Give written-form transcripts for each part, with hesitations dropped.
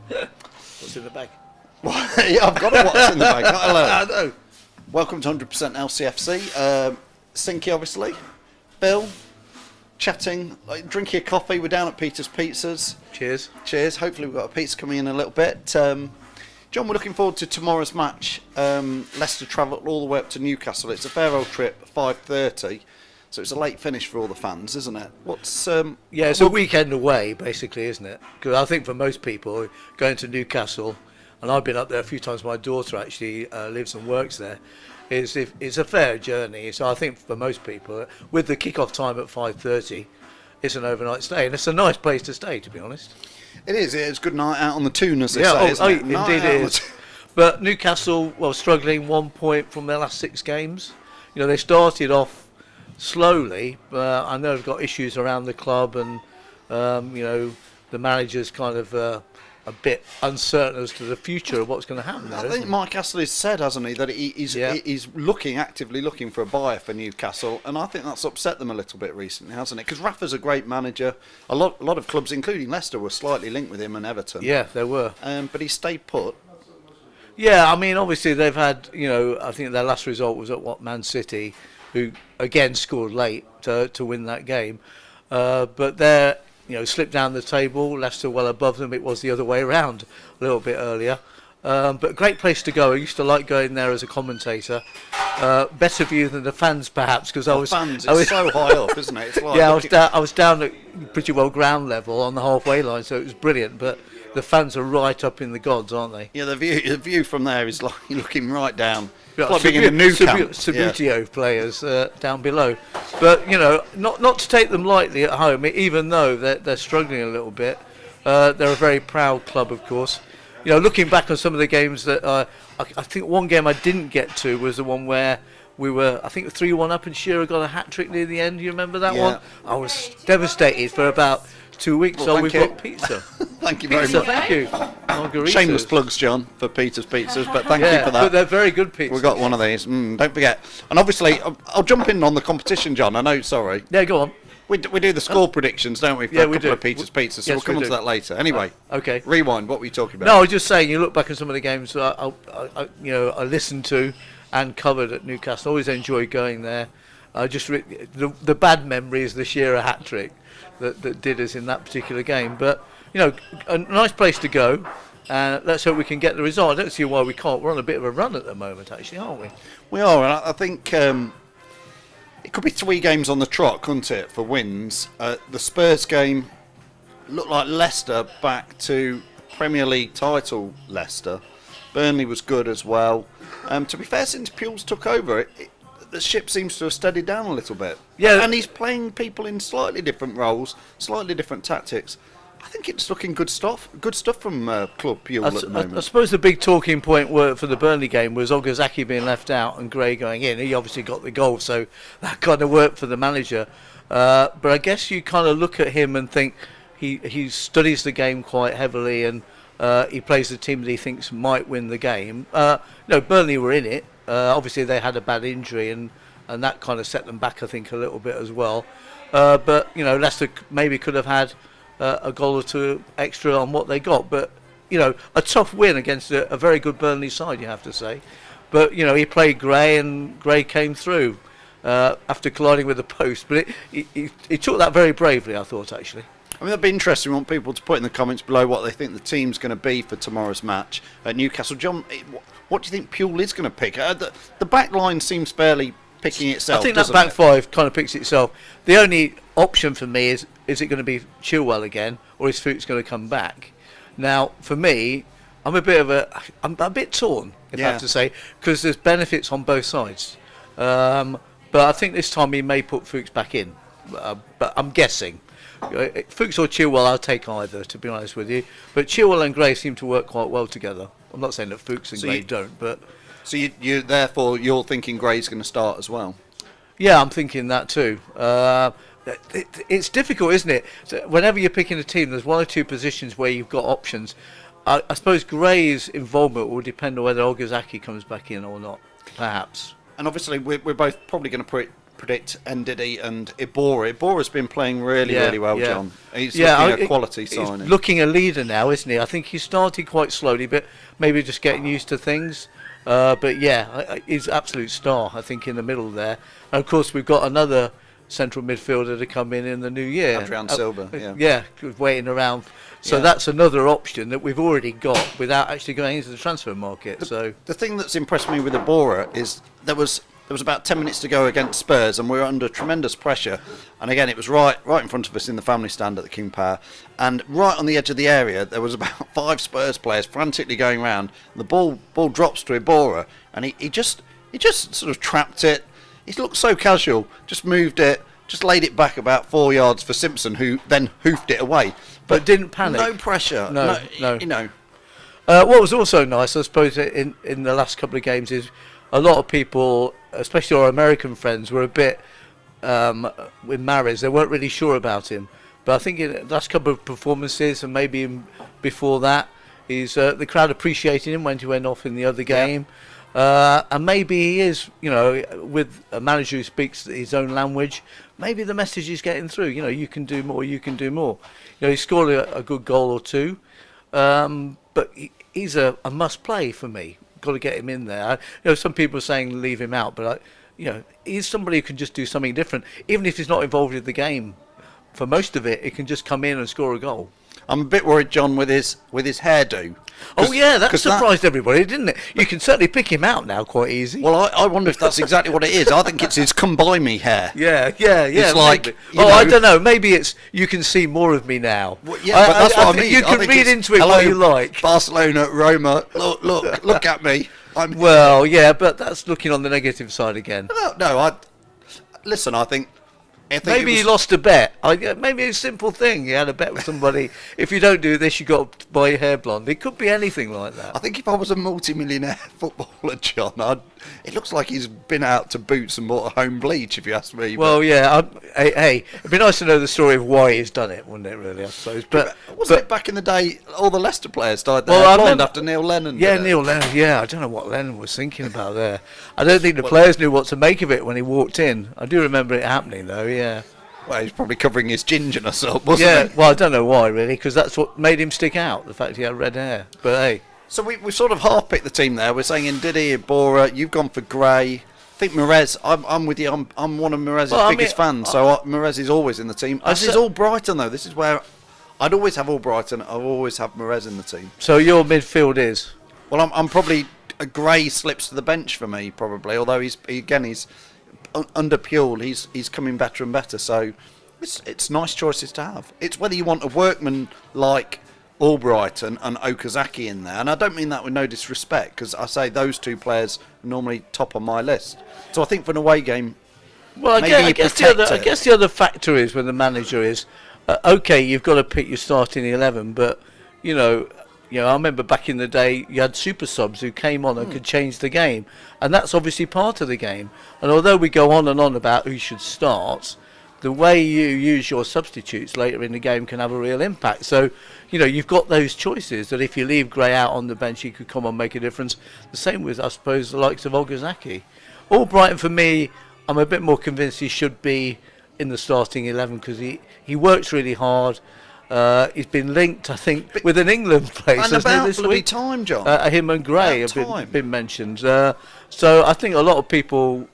What's in the bag? Yeah, I've got what's in the bag. Hello. I know. Welcome to 100% LCFC. Sinky, obviously. Phil, chatting, drinking a coffee. We're down at Peter's Pizzas. Cheers. Cheers. Hopefully we've got a pizza coming in a little bit. John, we're looking forward to tomorrow's match. Leicester travel all the way up to Newcastle. It's a fair old trip, 5:30. So it's a late finish for all the fans, isn't it? Yeah, it's a weekend away, basically, isn't it? Because I think for most people, going to Newcastle, and I've been up there a few times, my daughter actually lives and works there, it's a fair journey. So I think for most people, with the kick-off time at 5:30, it's an overnight stay. And it's a nice place to stay, to be honest. It is. It's a good night out on the toon, as they say, isn't it? Indeed it is. But Newcastle, struggling 1 point from their last 6 games. You know, they started off slowly, but I know they've got issues around the club, and the manager's kind of a bit uncertain as to the future of what's going to happen there. I think Mike Astley's said, hasn't he, that he's actively looking for a buyer for Newcastle, and I think that's upset them a little bit recently, hasn't it? Because Rafa's a great manager. A lot of clubs, including Leicester, were slightly linked with him, and Everton. Yeah, they were. But he stayed put. Yeah, I mean, obviously they've had, I think their last result was at Man City, who again scored late to win that game, but they're slipped down the table. Leicester well above them. It was the other way around a little bit earlier, but great place to go. I used to like going there as a commentator. Better view than the fans perhaps, because I was so high up, isn't it? It's like I was down at pretty well ground level on the halfway line, so it was brilliant. But the fans are right up in the gods, aren't they? Yeah, the view from there is like you're looking right down. Like being in the new camp. Subutio players down below, but not to take them lightly at home. Even though they're struggling a little bit, they're a very proud club, of course. Looking back on some of the games that I think one game I didn't get to was the one where we were, I think, 3-1 up, and Shearer got a hat trick near the end. You remember that one? I was devastated for about 2 weeks. Well, we've got pizza. Thank you very much. Thank you. Margaritas. Shameless plugs, John, for Peter's Pizzas, but thank you for that. But they're very good pizzas. We've got one of these. Don't forget. And obviously, I'll jump in on the competition, John. I know, sorry. Yeah, go on. We do the score predictions, don't we, for a couple of Peter's Pizzas, so we'll come on to that later. Anyway, okay. Rewind, what were you talking about? No, I was just saying, you look back at some of the games I listened to and covered at Newcastle. I always enjoyed going there. The bad memory is the Shearer hat trick that did us in that particular game. But, a nice place to go. And let's hope we can get the result. I don't see why we can't. We're on a bit of a run at the moment, actually, aren't we? We are, and I think it could be 3 games on the trot, couldn't it, for wins. The Spurs game looked like Leicester back to Premier League title Leicester. Burnley was good as well. To be fair, since Puel's took over, the ship seems to have steadied down a little bit. Yeah, and he's playing people in slightly different roles, slightly different tactics. I think it's looking good stuff from Club Puel at the moment. I suppose the big talking point for the Burnley game was Ogazaki being left out and Gray going in. He obviously got the goal, so that kind of worked for the manager. But I guess you kind of look at him and think he studies the game quite heavily, and he plays the team that he thinks might win the game. Burnley were in it. Obviously, they had a bad injury, and that kind of set them back, I think, a little bit as well. But Leicester maybe could have had a goal or two extra on what they got. But a tough win against a very good Burnley side, you have to say. But he played Gray, and Gray came through after colliding with the post. But he took that very bravely, I thought, actually. I mean, that'd be interesting. We want people to put in the comments below what they think the team's going to be for tomorrow's match at Newcastle. John, what do you think Puel is going to pick? The back line seems fairly picking itself. I think that back five kind of picks itself. The only option for me is it going to be Chilwell again, or is Fuchs going to come back? Now, for me, I'm a bit torn, if I have to say, because there's benefits on both sides. But I think this time he may put Fuchs back in. But I'm guessing. Fuchs or Chilwell, I'll take either, to be honest with you. But Chilwell and Gray seem to work quite well together. I'm not saying that Fuchs and Gray don't, but... So you're thinking Gray's going to start as well? Yeah, I'm thinking that too. It's difficult, isn't it? So whenever you're picking a team, there's one or two positions where you've got options. I suppose Gray's involvement will depend on whether Ogazaki comes back in or not, perhaps. And obviously, we're both probably going to predict Ndidi and Ibora. Ibora's been playing really well, John. He's looking a quality signing. He's looking a leader now, isn't he? I think he started quite slowly, but maybe just getting used to things. But yeah, he's absolute star, I think, in the middle there. And of course, we've got another central midfielder to come in the new year. Adrian Silva, waiting around. So that's another option that we've already got without actually going into the transfer market. The thing that's impressed me with Ibora is there was about 10 minutes to go against Spurs, and we were under tremendous pressure. And again, it was right in front of us in the family stand at the King Power, and right on the edge of the area, there was about 5 Spurs players frantically going around. The ball drops to Ibora, and he just sort of trapped it. He looked so casual, just moved it, just laid it back about 4 yards for Simpson, who then hoofed it away. But didn't panic. No pressure. No. You know. What was also nice, I suppose, in the last couple of games is a lot of people, especially our American friends, were a bit with Mahrez. They weren't really sure about him. But I think in the last couple of performances, and maybe before that, the crowd appreciated him when he went off in the other game. And maybe he is, with a manager who speaks his own language, maybe the message is getting through. You can do more, you can do more. He scored a good goal or two, but he's a must play for me. Got to get him in there. Some people are saying leave him out, but he's somebody who can just do something different, even if he's not involved in the game. For most of it, he can just come in and score a goal. I'm a bit worried, John, with his hairdo. Oh yeah, that surprised everybody, didn't it? You can certainly pick him out now quite easy. Well, I wonder if that's exactly what it is. I think it's his come by me hair. Yeah. It's like, I don't know. Maybe it's you can see more of me now. Well, yeah, but that's what I mean. You can read into it what you like. Barcelona, Roma. Look at me. Well, yeah, but that's looking on the negative side again. No. Listen, I think maybe he lost a bet. Maybe a simple thing. He had a bet with somebody. If you don't do this, you got to buy your hair blonde. It could be anything like that. I think if I was a multi-millionaire footballer, John, it looks like he's been out to Boots and bought a home bleach, if you ask me. Well, yeah. Hey, it'd be nice to know the story of why he's done it, wouldn't it? Really, I suppose. But wasn't it back in the day? All the Leicester players died there blonde after Neil Lennon. Yeah, Neil Lennon. Yeah, I don't know what Lennon was thinking about there. I don't think the players knew what to make of it when he walked in. I do remember it happening, though. Yeah. Well, he's probably covering his gingerness up, wasn't he? Yeah, well, I don't know why, really, because that's what made him stick out, the fact he had red hair. But hey. So we sort of half-picked the team there. We're saying Ndidi, Ibora, you've gone for Gray. I think Mahrez, I'm with you, I'm one of Mahrez's biggest fans, so Mahrez is always in the team. This is all Brighton, though. This is where I'd always have all Brighton, I'll always have Mahrez in the team. So your midfield is? Well, I'm probably, Gray slips to the bench for me, probably, although he's under Puel, he's coming better and better, so it's nice choices to have. It's whether you want a workman like Albrighton and Okazaki in there, and I don't mean that with no disrespect, because I say those two players are normally top on my list. So I think for an away game, I guess the other factor is when the manager is okay, you've got to pick your starting 11, but I remember back in the day you had super subs who came on and could change the game, and that's obviously part of the game. And although we go on and on about who should start, the way you use your substitutes later in the game can have a real impact. So, you've got those choices that if you leave Gray out on the bench, he could come on and make a difference. The same with, I suppose, the likes of Okazaki. Albrighton, for me, I'm a bit more convinced he should be in the starting 11 because he works really hard. He's been linked, I think, with an England place, and hasn't he, this bloody week? Time, John. Him and Gray have been mentioned. So I think a lot of people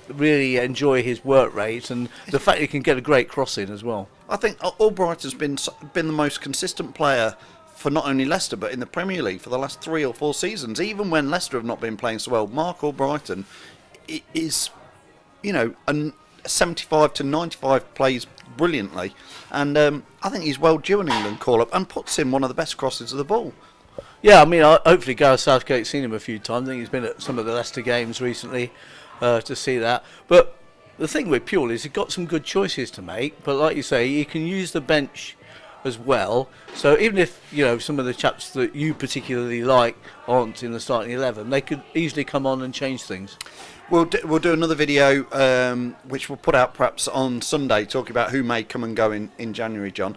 really enjoy his work rate and the fact he can get a great cross in as well. I think Albrighton's been the most consistent player for not only Leicester but in the Premier League for the last 3 or 4 seasons. Even when Leicester have not been playing so well, Mark Albrighton is, a 75 to 95 plays brilliantly, and I think he's well due an England call-up and puts in one of the best crosses of the ball. Yeah, I mean, hopefully Gareth Southgate's seen him a few times. I think he's been at some of the Leicester games recently to see that. But the thing with Puel is he's got some good choices to make, but like you say, he can use the bench as well. So even if some of the chaps that you particularly like aren't in the starting 11, they could easily come on and change things. We'll do another video which we'll put out perhaps on Sunday, talking about who may come and go in January, John.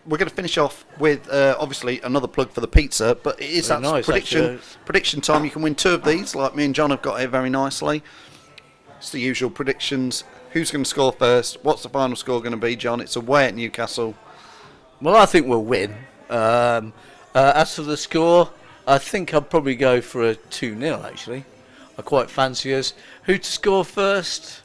We're going to finish off with obviously another plug for the pizza, but it is prediction time. You can win 2 of these, like me and John have got here very nicely. It's the usual predictions. Who's going to score first? What's the final score going to be, John? It's away at Newcastle. Well, I think we'll win. As for the score, I think I'll probably go for a 2-0, actually. I quite fancy us. Who to score first?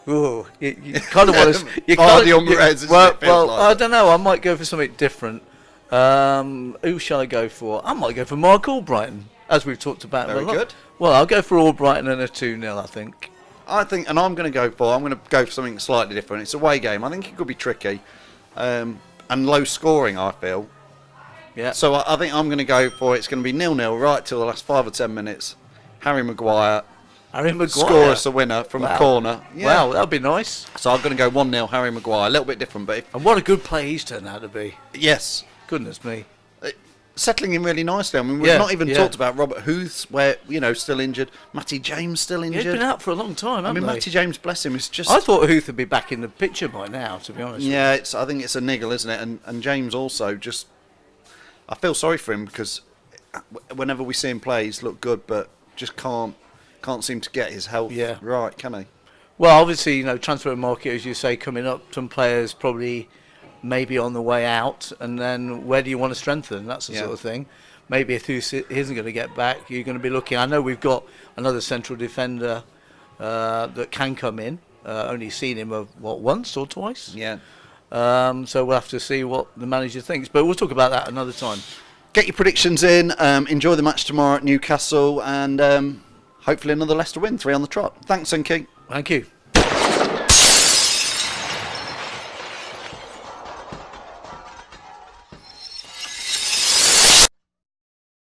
Ooh, you kind of want to... Well, I don't know. I might go for something different. Who shall I go for? I might go for Mark Albrighton, as we've talked about. Very good. Well, I'll go for Albrighton and a 2-0, I think. And I'm going to go for something slightly different. It's a away game. I think it could be tricky. And low scoring, I feel. Yeah. So I think I'm going to go for it's going to be 0-0 right till the last 5 or 10 minutes. Harry Maguire score us a winner from a corner. Yeah. Wow, that'd be nice. So I'm going to go 1-0 Harry Maguire. A little bit different, but and what a good play he's turned out to be. Yes. Goodness me. Settling in really nicely. I mean, we've not even talked about Robert Huth, where still injured. Matty James still injured. He's been out for a long time. Hasn't he? Matty James, bless him, is just. I thought Huth would be back in the picture by now, to be honest. Yeah, I think it's a niggle, isn't it? And James also just. I feel sorry for him because whenever we see him play, he's looked good, but just can't seem to get his health right, can he? Well, obviously, transfer market, as you say, coming up. Some players probably. Maybe on the way out, and then where do you want to strengthen? That's the sort of thing. Maybe if Huth isn't going to get back, you're going to be looking. I know we've got another central defender that can come in. Only seen him once or twice. Yeah. So we'll have to see what the manager thinks, but we'll talk about that another time. Get your predictions in. Enjoy the match tomorrow at Newcastle, and hopefully another Leicester win. 3 on the trot. Thanks, Sinky. Thank you.